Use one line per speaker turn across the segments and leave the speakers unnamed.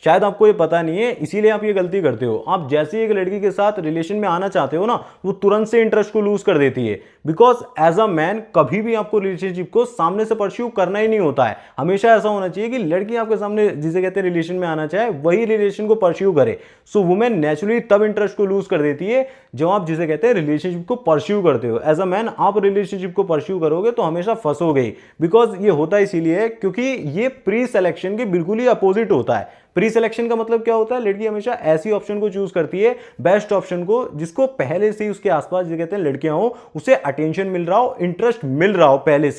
शायद आपको ये पता नहीं है, इसीलिए आप ये गलती करते हो। आप जैसे ही एक लड़की के साथ रिलेशन में आना चाहते हो ना, वो तुरंत से इंटरेस्ट को लूज कर देती है। बिकॉज एज अ मैन कभी भी आपको रिलेशनशिप को सामने से परस्यू करना ही नहीं होता है। हमेशा ऐसा होना चाहिए कि लड़की आपके सामने जिसे कहते हैं रिलेशन में आना चाहे, वही रिलेशन को परस्यू करे। सो वुमेन नेचुरली तब इंटरेस्ट को लूज कर देती है जब आप जिसे कहते हैं रिलेशनशिप को परस्यू करते हो। एज अ मैन आप रिलेशनशिप को परस्यू करोगे तो हमेशा फंसोगे। बिकॉज ये होता इसीलिए क्योंकि ये प्री सिलेक्शन के बिल्कुल ही अपोजिट होता है। प्री सिलेक्शन का मतलब क्या होता है? लड़की हमेशा ऐसी ऑप्शन को चूज करती है, बेस्ट ऑप्शन को, जिसको पहले से ही उसके आसपास जिसे कहते हैं लड़कियां हो, उसे अटेंशन मिल रहा हो, इंटरेस्ट मिल रहा हो, पहले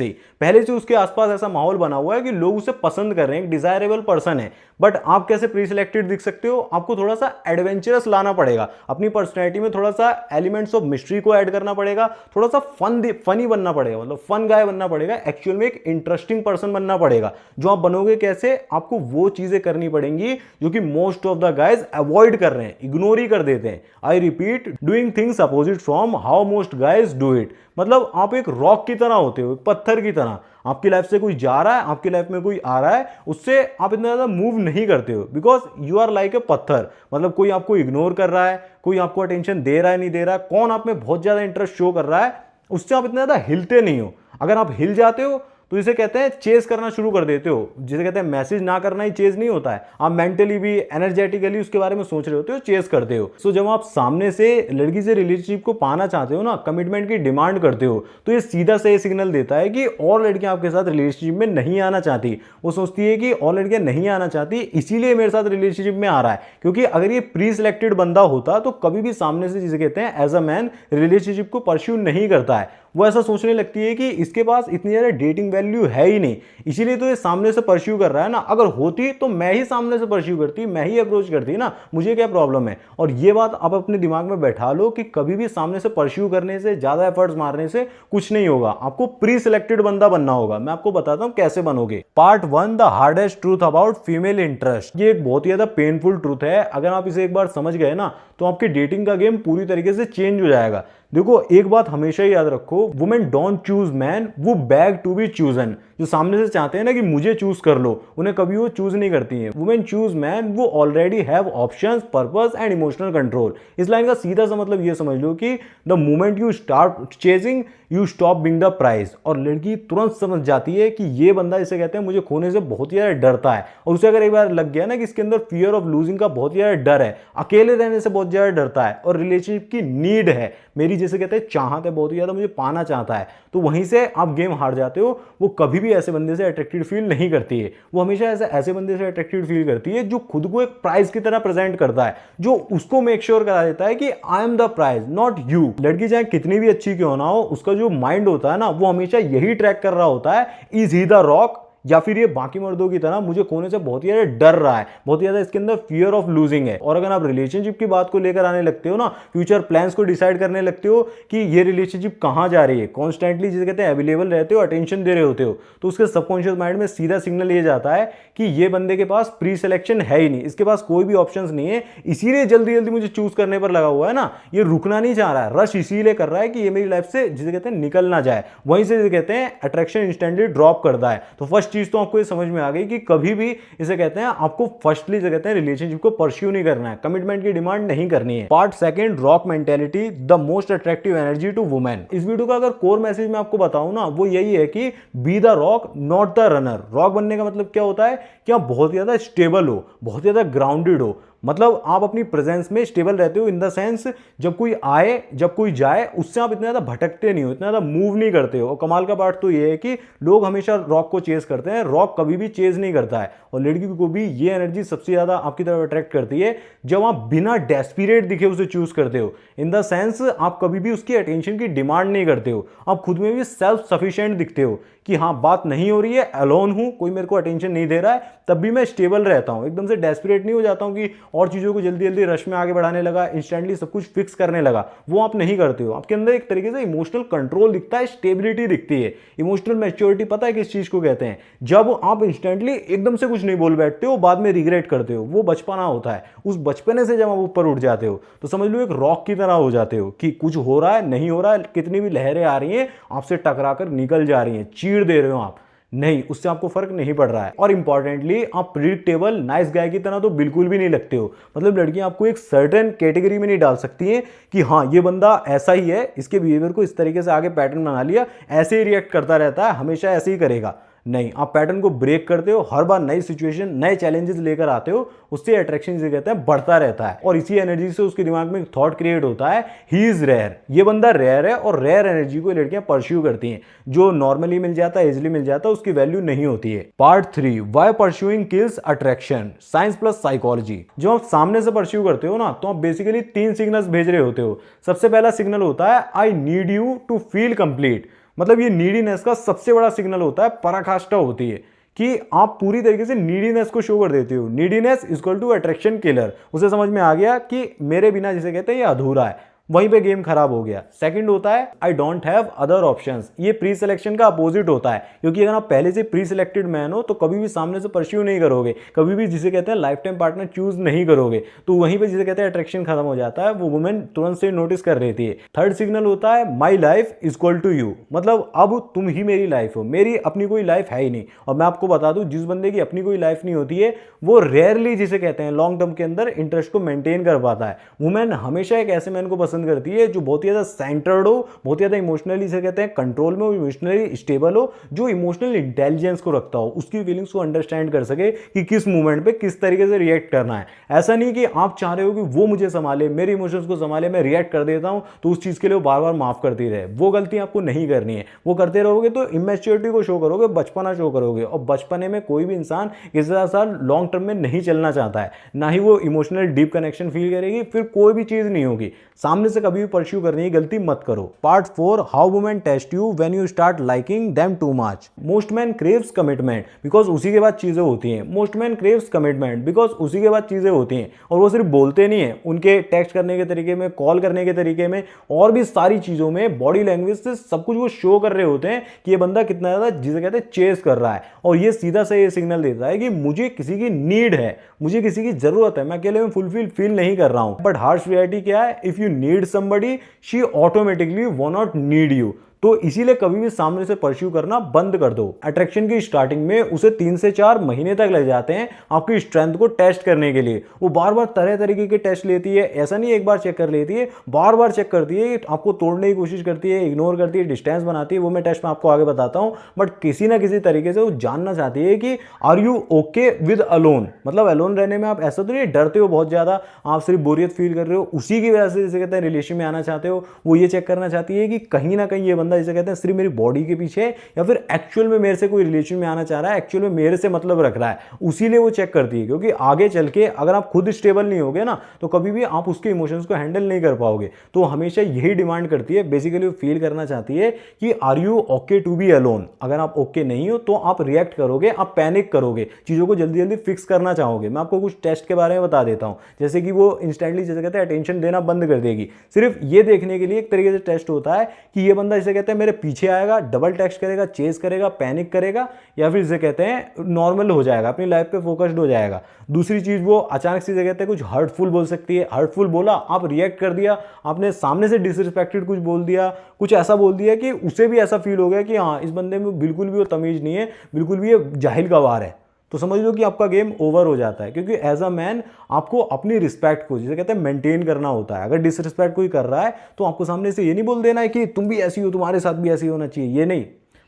से उसके आसपास ऐसा माहौल बना हुआ है कि लोग उसे पसंद कर रहे हैं, एक डिजायरेबल पर्सन है। बट आप कैसे प्री सिलेक्टेड दिख सकते हो? आपको थोड़ा सा एडवेंचरस लाना पड़ेगा, अपनी पर्सनैलिटी में थोड़ा सा एलिमेंट्स ऑफ मिस्ट्री को ऐड करना पड़ेगा, थोड़ा सा फनी बनना पड़ेगा, मतलब फन गाय बनना पड़ेगा, एक्चुअल में एक इंटरेस्टिंग पर्सन बनना पड़ेगा। जो आप बनोगे कैसे? आपको वो चीजें करनी पड़ेंगी जो कि most of the guys avoid कर रहे हैं, इग्नोर ही कर देते हैं। I repeat, doing things opposite from how most guys do it. मतलब आप एक रॉक की तरह होते हो, एक पत्थर की तरह। आपकी लाइफ से कोई जा रहा है, आपकी लाइफ में कोई आ रहा है, उससे आप इतना ज्यादा मूव नहीं करते हो, because you are like a पत्थर। मतलब कोई आपको इग्नोर कर रहा है, कोई आपको अटेंशन दे रहा है, नहीं दे रहा है, कौन आप में बहुत ज्यादा इंटरेस्ट शो कर रहा है, उससे आप इतना ज्यादा हिलते नहीं हो। अगर आप हिल जाते हो तो इसे कहते हैं चेस करना शुरू कर देते हो। जिसे कहते हैं मैसेज ना करना ही चेस नहीं होता है। आप मेंटली भी एनर्जेटिकली उसके बारे में सोच रहे होते हो, चेस करते हो। सो जब आप सामने से लड़की से रिलेशनशिप को पाना चाहते हो ना, कमिटमेंट की डिमांड करते हो, तो ये सीधा से सिग्नल देता है कि और लड़कियां आपके साथ रिलेशनशिप में नहीं आना चाहती। वो सोचती है कि और लड़कियां नहीं आना चाहती, इसीलिए मेरे साथ रिलेशनशिप में आ रहा है। क्योंकि अगर ये प्री सिलेक्टेड बंदा होता तो कभी भी सामने से जिसे कहते हैं एज अ मैन रिलेशनशिप को परस्यू नहीं करता है। वो ऐसा सोचने लगती है कि इसके पास इतनी ज्यादा डेटिंग वैल्यू है ही नहीं, इसीलिए तो ये सामने से परस्यू कर रहा है ना। अगर होती तो मैं ही सामने से परस्यू करती, मैं ही अप्रोच करती ना, मुझे क्या प्रॉब्लम है। और ये बात आप अपने दिमाग में बैठा लो कि कभी भी सामने से परस्यू करने से, ज्यादा एफर्ट्स मारने से कुछ नहीं होगा। आपको प्री सिलेक्टेड बंदा बनना होगा। मैं आपको बताता हूं कैसे बनोगे। Part 1, the hardest truth about female interest. ये एक बहुत ही ज्यादा पेनफुल ट्रूथ है। अगर आप इसे एक बार समझ गए ना, तो आपके डेटिंग का गेम पूरी तरीके से चेंज हो जाएगा। देखो, एक बात हमेशा ही याद रखो, वुमेन डोंट चूज मैन, वो बैग टू बी चूजन। जो सामने से चाहते हैं ना कि मुझे चूज कर लो, उन्हें कभी वो चूज नहीं करती हैं। वुमेन चूज मैन, वो already have options, purpose and emotional control. इस लाइन का सीधा सा मतलब ये समझ लो कि the moment you start chasing, you stop being the prize. और लड़की तुरंत समझ जाती है कि ये बंदा, इसे कहते हैं, मुझे खोने से बहुत ही ज्यादा डरता है। और उसे अगर एक बार लग गया ना कि इसके अंदर फियर ऑफ लूजिंग का बहुत ही ज्यादा डर है, अकेले रहने से बहुत ज्यादा डरता है, और रिलेशनशिप की नीड है, मेरी जैसे कहते हैं चाहत है, बहुत ही ज्यादा मुझे पाना चाहता है, तो वहीं से आप गेम हार जाते हो। वो कभी भी ऐसे बंदे से अट्रैक्टेड फील नहीं करती है। वो हमेशा ऐसे बंदे से अट्रैक्टेड फील करती है जो खुद को एक प्राइज की तरह प्रेजेंट करता है, जो उसको मेक श्योर करा देता है कि I am the prize, not you. लड़की चाहे कितनी भी अच्छी क्यों ना हो, उसका जो माइंड होता है ना, वो हमेशा यही ट्रैक कर रहा होता है, इज ही द रॉक, या फिर ये बाकी मर्दों की तरह मुझे खोने से बहुत ही ज्यादा डर रहा है, बहुत ही ज्यादा इसके अंदर फियर ऑफ लूजिंग है। और अगर आप रिलेशनशिप की बात को लेकर आने लगते हो ना, फ्यूचर प्लान्स को डिसाइड करने लगते हो कि ये रिलेशनशिप कहां जा रही है, कॉन्स्टेंटली जिसे कहते हैं अवेलेबल रहते हो, अटेंशन दे रहे होते हो, तो उसके सबकॉन्शियस माइंड में सीधा सिग्नल ये जाता है कि ये बंदे के पास प्री सिलेक्शन है ही नहीं, इसके पास कोई भी ऑप्शन नहीं है, इसीलिए जल्दी जल्दी मुझे चूज करने पर लगा हुआ है ना। ये रुकना नहीं चाह रहा है, रश इसीलिए कर रहा है कि ये मेरी लाइफ से जिसे कहते हैं निकल ना जाए। वहीं से जिसे कहते हैं अट्रैक्शन इंस्टेंटली ड्रॉप करता है। तो फर्स्ट चीज तो आपको ये समझ में आ गई कि कभी भी इसे कहते हैं आपको फर्स्टली इसे कहते हैं रिलेशनशिप को परस्यू नहीं करना है, कमिटमेंट की डिमांड नहीं करनी है। Part 2, rock mentality, the most attractive energy to women. इस वीडियो का अगर कोर मैसेज मैं आपको बताऊं ना, वो यही है कि be the rock not the runner. Rock बनने का मतलब क्या होता है कि आप बहुत ज्यादा स्टेबल हो, बहुत ज्यादा ग्राउंडेड हो, मतलब आप अपनी प्रेजेंस में स्टेबल रहते हो, इन द सेंस जब कोई आए जब कोई जाए उससे आप इतना ज्यादा भटकते नहीं हो, इतना ज्यादा मूव नहीं करते हो। और कमाल का पार्ट तो ये है कि लोग हमेशा रॉक को चेज करते हैं, रॉक कभी भी चेज नहीं करता है। और लड़की को भी ये एनर्जी सबसे ज्यादा आपकी तरफ अट्रैक्ट करती है जब आप बिना डेस्पिरेट दिखे उसे चूज करते हो। इन द सेंस आप कभी भी उसकी अटेंशन की डिमांड नहीं करते हो, आप खुद में भी सेल्फ सफिशिएंट दिखते हो कि हाँ बात नहीं हो रही है, अलोन हूं, कोई मेरे को अटेंशन नहीं दे रहा है, तब भी मैं स्टेबल रहता हूं, एकदम से डेस्परेट नहीं हो जाता हूं कि और चीजों को जल्दी जल्दी रश में आगे बढ़ाने लगा, इंस्टेंटली सब कुछ फिक्स करने लगा। वो आप नहीं करते हो। आपके अंदर एक तरीके से इमोशनल कंट्रोल दिखता है, स्टेबिलिटी दिखती है। इमोशनल मैच्योरिटी पता है किस चीज को कहते हैं? जब आप इंस्टेंटली एकदम से कुछ नहीं बोल बैठते हो, बाद में रिग्रेट करते हो, वो बचपना होता है। उस बचपने से जब आप ऊपर उठ जाते हो तो समझ लो एक रॉक की तरह हो जाते हो कि कुछ हो रहा है नहीं हो रहा है, कितनी भी लहरें आ रही हैं आपसे टकरा कर निकल जा रही हैं, चीड़ दे रहे हो आप, नहीं, उससे आपको फर्क नहीं पड़ रहा है। और इंपॉर्टेंटली आप प्रिडिक्टेबल नाइस गाय की तरह तो बिल्कुल भी नहीं लगते हो। मतलब लड़कियां आपको एक सर्टेन कैटेगरी में नहीं डाल सकती हैं कि हाँ ये बंदा ऐसा ही है, इसके बिहेवियर को इस तरीके से आगे पैटर्न बना लिया, ऐसे ही रिएक्ट करता रहता है, हमेशा ऐसे ही करेगा। नहीं, आप पैटर्न को ब्रेक करते हो, हर बार नई सिचुएशन नए चैलेंजेस लेकर आते हो, उससे अट्रैक्शन जिसे कहते हैं बढ़ता रहता है। और इसी एनर्जी से उसके दिमाग में एक थॉट क्रिएट होता है, ही इज रेयर, ये बंदा रेयर है। और रेयर एनर्जी को लड़कियां परस्यू करती हैं। जो नॉर्मली मिल जाता है, इजिली मिल जाता है, उसकी वैल्यू नहीं होती है। Part 3, why pursuing kills attraction, science plus psychology. जब आप सामने से परस्यू करते हो ना, तो आप बेसिकली 3 सिग्नल्स भेज रहे होते हो। सबसे पहला सिग्नल होता है I need you to feel complete. मतलब ये नीडीनेस का सबसे बड़ा सिग्नल होता है, पराकाष्ठा होती है कि आप पूरी तरीके से नीडीनेस को शो कर देते हो। Neediness equal to attraction killer. उसे समझ में आ गया कि मेरे बिना जिसे कहते हैं ये अधूरा है, वहीं पे गेम खराब हो गया। सेकंड होता है I don't have other options. ये प्री सिलेक्शन का अपोजिट होता है, क्योंकि अगर आप पहले से प्री सिलेक्टेड मैन हो तो कभी भी सामने से परस्यू नहीं करोगे, कभी भी जिसे कहते हैं लाइफ टाइम पार्टनर चूज नहीं करोगे। तो वहीं पे जिसे कहते हैं अट्रैक्शन खत्म हो जाता है, वो वुमेन तुरंत से नोटिस कर रही थी। थर्ड सिग्नल होता है my life equal to you. मतलब अब तुम ही मेरी लाइफ हो, मेरी अपनी कोई लाइफ है ही नहीं। और मैं आपको बता दूं, जिस बंदे की अपनी कोई लाइफ नहीं होती है, वो रेयरली जिसे कहते हैं लॉन्ग टर्म के अंदर इंटरेस्ट को मेंटेन कर पाता है। वुमेन हमेशा एक ऐसे मैन को पसंद करती है जो बहुत ज्यादा सेंटर्ड हो, बहुत ज्यादा इमोशनली से कहते हैं कंट्रोल में हो, इमोशनली स्टेबल हो, जो इमोशनल इंटेलिजेंस को रखता हो, उसकी फीलिंग्स को अंडरस्टैंड कर सके कि किस मूवमेंट पे किस तरीके से रिएक्ट करना है। ऐसा नहीं कि आप चाह रहे हो कि वो मुझे संभाले, मेरे इमोशंस को संभाले, मैं रिएक्ट कर देता हूं तो उस चीज के लिए वो बार बार माफ करती रहे। वो गलती आपको नहीं करनी है। वो करते रहोगे तो इमेच्योरिटी को शो करोगे, बचपना शो करोगे। और बचपने में कोई भी इंसान किसी साथ लॉन्ग टर्म में नहीं चलना चाहता है, ना ही वो इमोशनल डीप कनेक्शन फील करेगी, फिर कोई भी चीज नहीं होगी। सामने से कभी भी परस्यू करने की गलती मत करो। Part 4, how women test you when you start liking them too much. Most man craves commitment because उसी के बाद चीजें होती हैं। Most man craves commitment because उसी के बाद चीजें होती हैं। और वो सिर्फ बोलते नहीं है, उनके टेक्स्ट करने के तरीके में, कॉल करने के तरीके में, और भी सारी चीजों में, बॉडी लैंग्वेज से सब कुछ वो शो कर रहे होते हैं कि ये बंदा कितना ज्यादा जिसे कहते हैं चेस कर रहा है। और ये सीधा सा ये सिग्नल देता है कि मुझे किसी की नीड है, मुझे किसी की जरूरत है, मैं अकेले में फुलफिल फील नहीं कर रहा हूं। बट हार्श रियलिटी क्या है, if you need somebody she automatically वो नॉट नीड यू। तो इसीलिए कभी भी सामने से परस्यू करना बंद कर दो। अट्रैक्शन की स्टार्टिंग में उसे 3 से 4 महीने तक लग जाते हैं आपकी स्ट्रेंथ को टेस्ट करने के लिए। वो बार बार तरह तरीके के टेस्ट लेती है। ऐसा नहीं एक बार चेक कर लेती है, बार बार चेक करती है, आपको तोड़ने की कोशिश करती है, इग्नोर करती है, डिस्टेंस बनाती है। वो मैं टेस्ट में आपको आगे बताता हूं। बट किसी ना किसी तरीके से वो जानना चाहती है कि are you okay with alone. मतलब अलोन रहने में आप ऐसा तो नहीं डरते हो बहुत ज्यादा, आप सिर्फ बोरियत फील कर रहे हो, उसी की वजह से जैसे कहते हैं रिलेशन में आना चाहते हो। वो ये चेक करना चाहती है कि कहीं ना कहीं ये बंदा जैसे कहते हैं सिर्फ मेरी बॉडी के पीछे या फिर एक्चुअल में मेरे से कोई रिलेशन में आना चाह रहा है, एक्चुअल में मेरे से मतलब रख रहा है। उसीलिए वो चेक करती है, क्योंकि आगे चल के अगर आप खुद स्टेबल नहीं होगे ना, तो कभी भी आप उसके इमोशंस को हैंडल नहीं कर पाओगे। तो हमेशा यही डिमांड करती है। बेसिकली वो फील करना चाहती है कि are you okay to be alone. अगर आप ओके नहीं हो तो आप रिएक्ट करोगे, आप पैनिक करोगे, चीजों को जल्दी जल्दी फिक्स करना चाहोगे। मैं आपको कुछ टेस्ट के बारे में बता देता हूं। जैसे कि वो इंस्टेंटली जैसे कहते हैं अटेंशन देना बंद कर देगी। सिर्फ ये देखने के लिए एक तरीके से टेस्ट होता है कि ये बंदा जैसे कहते हैं मेरे पीछे आएगा, डबल टेक्स्ट करेगा, चेस करेगा, पैनिक करेगा, या फिर जिसे कहते हैं नॉर्मल हो जाएगा, अपनी लाइफ पे फोकस्ड हो जाएगा। दूसरी चीज, वो अचानक से कहते हैं कुछ हर्टफुल बोल सकती है। हर्टफुल बोला, आप रिएक्ट कर दिया, आपने सामने से डिसरिस्पेक्टेड कुछ बोल दिया, कुछ ऐसा बोल दिया कि उसे भी ऐसा फील हो गया कि हाँ इस बंदे में बिल्कुल भी वो तमीज नहीं है, बिल्कुल भी ये जाहिल गवार है। तो समझ लो कि आपका गेम ओवर हो जाता है। क्योंकि एज अ मैन आपको अपनी रिस्पेक्ट को जिसे कहते हैं मेंटेन करना होता है। अगर डिसरिस्पेक्ट कोई कर रहा है तो आपको सामने से ये नहीं बोल देना है कि तुम भी ऐसी हो, तुम्हारे साथ भी ऐसी होना चाहिए, ये नहीं।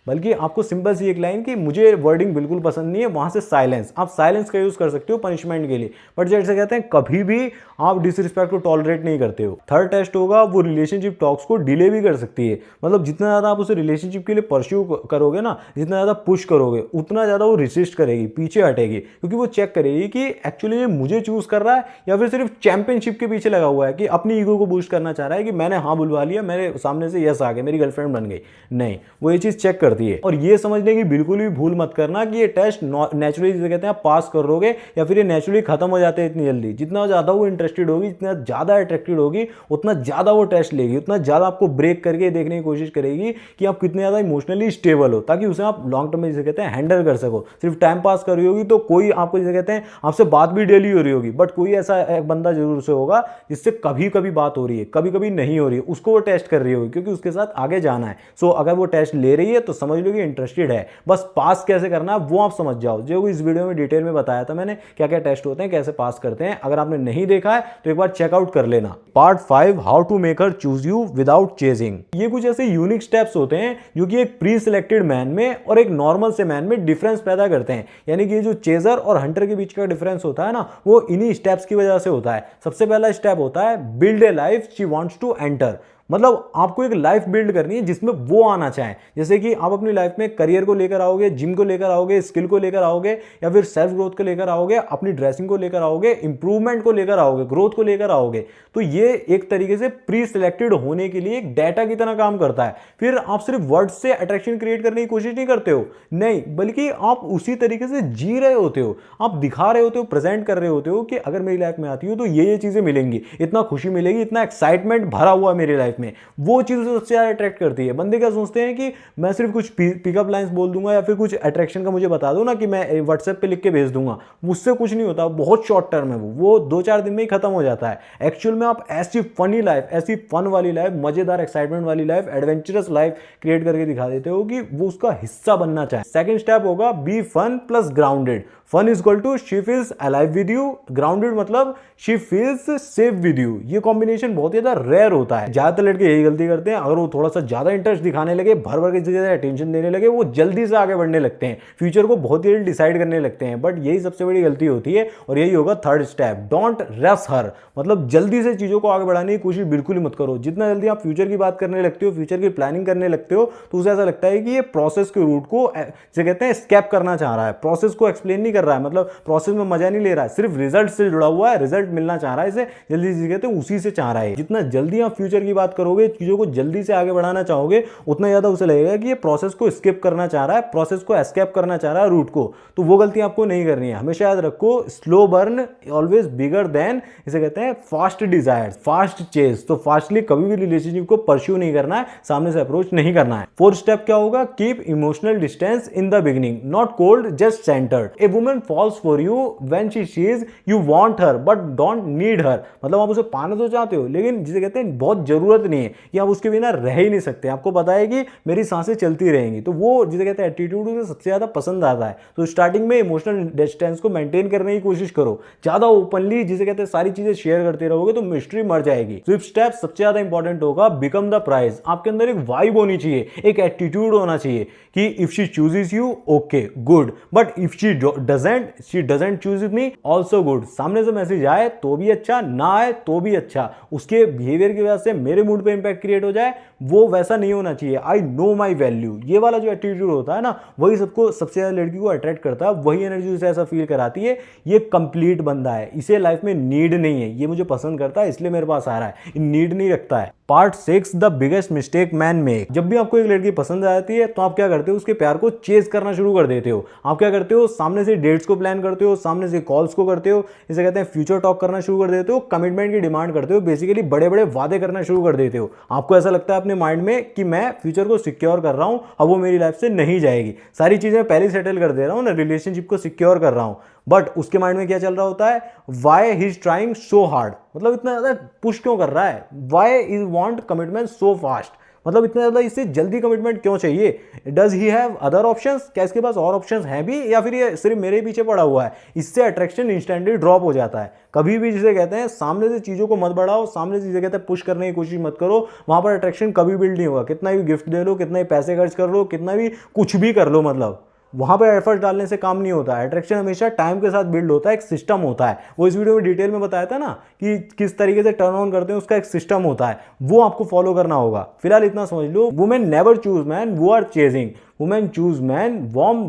बल्कि आपको सिंपल सी एक लाइन कि मुझे वर्डिंग बिल्कुल पसंद नहीं है, वहां से साइलेंस। आप साइलेंस का यूज कर सकते हो पनिशमेंट के लिए, बट जैसे कहते हैं कभी भी आप डिसरिस्पेक्ट को टॉलरेट नहीं करते हो। थर्ड टेस्ट होगा, वो रिलेशनशिप टॉक्स को डिले भी कर सकती है। मतलब जितना ज्यादा आप उसे रिलेशनशिप के लिए परस्यू करोगे ना, जितना ज्यादा पुश करोगे, उतना ज्यादा वो रिसिस्ट करेगी, पीछे हटेगी। क्योंकि वो चेक करेगी कि एक्चुअली ये मुझे चूज कर रहा है या फिर सिर्फ चैंपियनशिप के पीछे लगा हुआ है कि अपनी ईगो को बूस्ट करना चाह रहा है कि मैंने हाँ बुलवा लिया, मेरे सामने से यस आ गया, मेरी गर्लफ्रेंड बन गई। नहीं, वो ये चीज चेक करती है। और ये समझने की बिल्कुल भी भूल मत करना कि ये टेस्ट नेचुरली जिसे कहते हैं पास करोगे या फिर ये नेचुरली खत्म हो जाते हैं इतनी जल्दी। जितना ज्यादा वो इंटरेस्टेड होगी, जितना ज्यादा अट्रैक्टेड होगी, उतना ज्यादा वो टेस्ट लेगी, उतना ज्यादा आपको ब्रेक करके देखने की कोशिश करेगी कि आप कितने ज्यादा इमोशनली स्टेबल हो, ताकि उसे आप लॉन्ग टर्म में जिसे कहते हैं हैंडल कर सको। सिर्फ टाइम पास कर रही होगी तो कोई आपको जिसे कहते हैं आपसे बात भी डेली हो रही होगी, बट कोई ऐसा एक बंदा जरूर से होगा जिससे कभी कभी बात हो रही है, कभी कभी नहीं हो रही है, उसको वो टेस्ट कर रही होगी क्योंकि उसके साथ आगे जाना है। सो अगर वो टेस्ट ले रही है तो समझ लो कि इंटरेस्टेड है, बस पास कैसे करना है वो आप समझ जाओ। जो इस वीडियो में डिटेल में बताया था मैंने, क्या क्या टेस्ट होते हैं, कैसे पास करते हैं, अगर आपने नहीं देखा है तो एक बार चेकआउट कर लेना। Part 5, how to make her choose you without chasing. ये कुछ ऐसे यूनिक स्टेप्स होते हैं जो कि एक प्री सिलेक्टेड मैन में और एक नॉर्मल से मैन में डिफरेंस पैदा करते हैं। यानी कि जो चेजर और हंटर के बीच का डिफरेंस होता है ना, वो इन्हीं स्टेप्स की वजह से होता है। सबसे पहला स्टेप होता है build a life she wants to enter. मतलब आपको एक लाइफ बिल्ड करनी है जिसमें वो आना चाहें। जैसे कि आप अपनी लाइफ में करियर को लेकर आओगे, जिम को लेकर आओगे, स्किल को लेकर आओगे, या फिर सेल्फ ग्रोथ को लेकर आओगे, अपनी ड्रेसिंग को लेकर आओगे, इंप्रूवमेंट को लेकर आओगे, ग्रोथ को लेकर आओगे, तो ये एक तरीके से प्री सिलेक्टेड होने के लिए एक डाटा की तरह काम करता है। फिर आप सिर्फ वर्ड्स से अट्रैक्शन क्रिएट करने की कोशिश नहीं करते हो, नहीं, बल्कि आप उसी तरीके से जी रहे होते हो, आप दिखा रहे होते हो, प्रेजेंट कर रहे होते हो कि अगर मेरी लाइफ में आती हो तो ये चीजें मिलेंगी, इतना खुशी मिलेगी, इतना एक्साइटमेंट भरा हुआ मेरी लाइफ में। वो चीज सबसे ज्यादा अट्रैक्ट करती है। बंदे क्या सोचते हैं कि मैं सिर्फ कुछ पिकअप लाइंस बोल दूंगा या फिर कुछ अट्रैक्शन का मुझे बता दो ना कि मैं व्हाट्सएप पे लिख के भेज दूंगा, मुझसे कुछ नहीं होता, बहुत शॉर्ट टर्म है वो 2-4 दिन में ही खत्म हो जाता है। एक्चुअल में आप ऐसी फनी लाइफ, ऐसी फन वाली लाइफ, मजेदार एक्साइटमेंट वाली लाइफ, एडवेंचरस लाइफ क्रिएट करके दिखा देते हो कि वो उसका हिस्सा बनना चाहे। सेकंड स्टेप होगा be fun plus grounded. Fun is equal to she feels alive with you, grounded मतलब she feels safe with you. ये कॉम्बिनेशन बहुत ही ज्यादा रेयर होता है। ज्यादातर लड़के यही गलती करते हैं, अगर वो थोड़ा सा ज्यादा इंटरेस्ट दिखाने लगे, भर भर के ज्यादा अटेंशन देने लगे, वो जल्दी से आगे बढ़ने लगते हैं, फ्यूचर को बहुत ही डिसाइड करने लगते हैं। बट यही सबसे बड़ी गलती होती है और यही होगा थर्ड स्टेप, डोंट रश हर। मतलब जल्दी से चीजों को आगे बढ़ाने की कोशिश बिल्कुल ही मत करो। जितना जल्दी आप फ्यूचर की बात करने लगते हो, फ्यूचर की प्लानिंग करने लगते हो, तो उसे ऐसा लगता है कि ये प्रोसेस के रूट को जैसे कहते हैं स्केप करना चाह रहा है, प्रोसेस को एक्सप्लेन नहीं कर रहा है, मतलब प्रोसेस में मजा नहीं ले रहा है, सिर्फ रिजल्ट से जुड़ा हुआ है, रिजल्ट मिलना चाह रहा है, इसे जल्दी से कहते हैं उसी से चाह रहा है। जितना जल्दी आप फ्यूचर की बात करोगे, चीजों को जल्दी से आगे बढ़ाना चाहोगे, उतना ज्यादा उसे लगेगा कि ये प्रोसेस को स्किप करना चाह रहा है, प्रोसेस को एस्केप करना चाह रहा है रूट को। तो वो गलती आपको नहीं करनी है। हमेशा याद रखो, slow burn always bigger than, इसे कहते हैं फास्ट डिजायर्स, फास्ट चेज। तो फास्टली कभी भी रिलेशनशिप को परस्यू नहीं करना है, सामने से अप्रोच नहीं करना है। फोर्थ स्टेप क्या होगा, keep emotional distance in the beginning, not cold just centered. A woman falls for you when she sees you want her but don't need her. मतलब आप उसे पाना तो चाहते हो, लेकिन जिसे कहते हैं बहुत जरूरत नहीं है, कि आप उसके बिना रह ही नहीं सकते। आपको पता है कि मेरी सांसें चलती रहेंगी, तो वो जिसे कहते हैं एटीट्यूड उसे सबसे ज्यादा पसंद आता है। तो स्टार्टिंग में इमोशनल डिस्टेंस को मेंटेन करने की कोशिश करो। ज्यादा ओपनली जिसे कहते हैं सारी चीजें शेयर करते रहोगे तो मिस्ट्री मर जाएगी। फिफ्थ स्टेप सबसे ज्यादा इंपॉर्टेंट होगा, बिकम द प्राइज। आपके अंदर एक वाइब होनी चाहिए, एक एटीट्यूड होना चाहिए कि if she chooses you okay good, but if she doesn't choose me also good. सामने से मैसेज आए तो भी अच्छा, ना आए तो भी अच्छा, उसके बिहेवियर की वजह से मेरे मूड पे इंपैक्ट क्रिएट हो जाए, वो वैसा नहीं होना चाहिए। आई नो माई वैल्यू, ये वाला जो एटीट्यूड होता है ना, वही सबको सबसे ज्यादा लड़की को अट्रैक्ट करता है, वही एनर्जी उसे ऐसा फील कराती है ये कंप्लीट बंदा है, इसे लाइफ में नीड नहीं है, ये मुझे पसंद करता है इसलिए मेरे पास आ रहा है, नीड नहीं रखता है। Part 6, the biggest mistake man make. जब भी आपको एक लड़की पसंद आ जाती है तो आप क्या करते हो, उसके प्यार को चेज करना शुरू कर देते हो। आप क्या करते हो, सामने से डेट्स को प्लान करते हो, सामने से कॉल्स को करते हो, इसे कहते हैं फ्यूचर टॉक करना शुरू कर देते हो, कमिटमेंट की डिमांड करते हो, बेसिकली बड़े बड़े वादे करना शुरू कर देते हो। आपको ऐसा लगता है अपने माइंड में कि मैं फ्यूचर को सिक्योर कर रहा हूं, अब वो मेरी लाइफ से नहीं जाएगी, सारी चीजें पहले सेटल कर दे रहा हूं ना, रिलेशनशिप को सिक्योर कर रहा हूं। बट उसके माइंड में क्या चल रहा होता है, why he is trying so hard, मतलब इतना ज्यादा पुश क्यों कर रहा है, why is want commitment so fast, मतलब इतना ज्यादा इससे जल्दी कमिटमेंट क्यों चाहिए। Does he have other options, क्या इसके पास और ऑप्शंस हैं भी, या फिर ये सिर्फ मेरे पीछे पड़ा हुआ है। इससे अट्रैक्शन इंस्टेंटली ड्रॉप हो जाता है। कभी भी जिसे कहते हैं सामने से चीजों को मत बढ़ाओ, सामने से जिसे कहते हैं पुश करने की कोशिश मत करो, वहां पर अट्रैक्शन कभी बिल्ड नहीं होगा। कितना भी गिफ्ट दे लो, कितना भी पैसे खर्च कर लो, कितना भी कुछ भी कर लो, मतलब वहां पर एफर्ट डालने से काम नहीं होता है। अट्रैक्शन हमेशा टाइम के साथ बिल्ड होता है, एक सिस्टम होता है। वो इस वीडियो में डिटेल में बताया था ना कि किस तरीके से टर्न ऑन करते हैं, उसका एक सिस्टम होता है, वो आपको फॉलो करना होगा। फिलहाल इतना समझ लो, women never choose man who are chasing, women choose man whom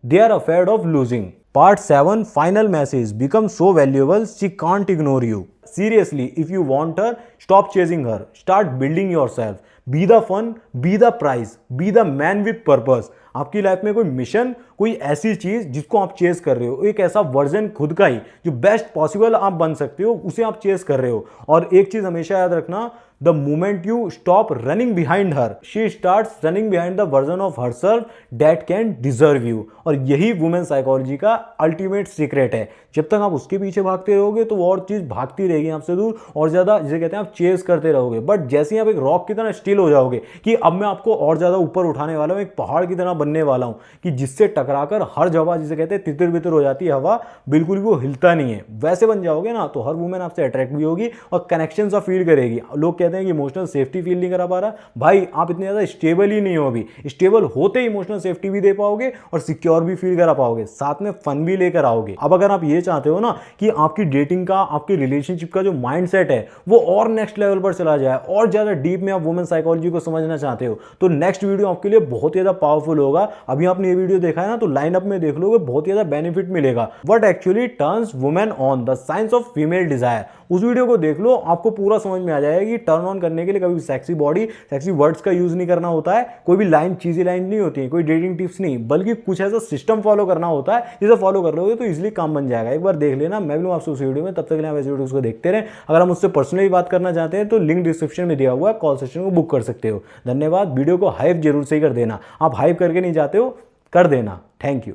they are afraid of losing. Part 7, final message, become so valuable she can't ignore you. Seriously, if you want her, stop chasing her. Start building yourself. Be the fun, be the prize, be the man with purpose. आपकी life में कोई mission, कोई ऐसी चीज जिसको आप chess कर रहे हो, एक ऐसा वर्जन खुद का ही जो बेस्ट पॉसिबल आप बन सकते हो, उसे आप चेस कर रहे हो। और एक चीज हमेशा याद रखना, the moment you stop running behind her, she starts running behind the version of herself that can deserve you. और यही वुमेन साइकोलॉजी का अल्टीमेट सीक्रेट है। जब तक आप उसके पीछे भागते रहोगे तो वो और चीज भागती रहेगी आपसे दूर, और ज्यादा जिसे कहते हैं आप चेस करते रहोगे। बट जैसे ही आप एक रॉक की तरह स्टिल हो जाओगे कि अब मैं आपको और ज्यादा ऊपर उठाने वाला हूं, एक पहाड़ की तरह बनने वाला हूं कि जिससे टकराकर हर जगह जिसे कहते हैं तितर बितर हो जाती है हवा, बिल्कुल भी वो हिलता नहीं है, वैसे बन जाओगे ना, तो हर वुमेन आपसे अट्रैक्ट भी होगी और कनेक्शन सा फील करेगी। लोग कहते हैं कि इमोशनल सेफ्टी फील नहीं करा पा रहा, भाई आप इतने ज्यादा स्टेबल ही नहीं हो अभी। स्टेबल होते ही इमोशनल सेफ्टी भी दे पाओगे और सिक्योर भी फील करा पाओगे, साथ में फन भी लेकर आओगे। अब अगर आप ये चाहते हो ना कि आपकी डेटिंग का, आपकी रिलेशनशिप का जो माइंडसेट है वो और नेक्स्ट लेवल पर चला जाए, और ज्यादा डीप में आप वुमेन साइकोलॉजी को समझना चाहते हो, तो नेक्स्ट वीडियो आपके लिए बहुत ज्यादा पावरफुल होगा। अभी आपने ये वीडियो देखा है ना, तो लाइनअप में देख लोगे, बहुत ज्यादा बेनिफिट मिलेगा। What actually turns women on, the science of female desire, उस वीडियो को देख लो, आपको पूरा समझ में आ जाएगा कि टर्न ऑन करने के लिए कभी सेक्सी बॉडी, सेक्सी वर्ड्स का यूज नहीं करना होता है, कोई भी लाइन चीजी लाइन नहीं होती है, कोई डेटिंग टिप्स नहीं, बल्कि कुछ ऐसा सिस्टम फॉलो करना होता है जिसे फॉलो कर लोगे तो इजीली काम बन जाएगा। एक बार देख लेना, मैं मिलूंगा आपसे उस वीडियो में, तब तक के लिए आप ऐसे वीडियोस को देखते रहें। अगर हम मुझसे पर्सनली बात करना चाहते हैं तो लिंक डिस्क्रिप्शन में दिया हुआ है, कॉल सेशन को बुक कर सकते हो। धन्यवाद। वीडियो को हाइप जरूर से ही कर देना, आप हाइप करके नहीं जाते हो, कर देना। Thank you.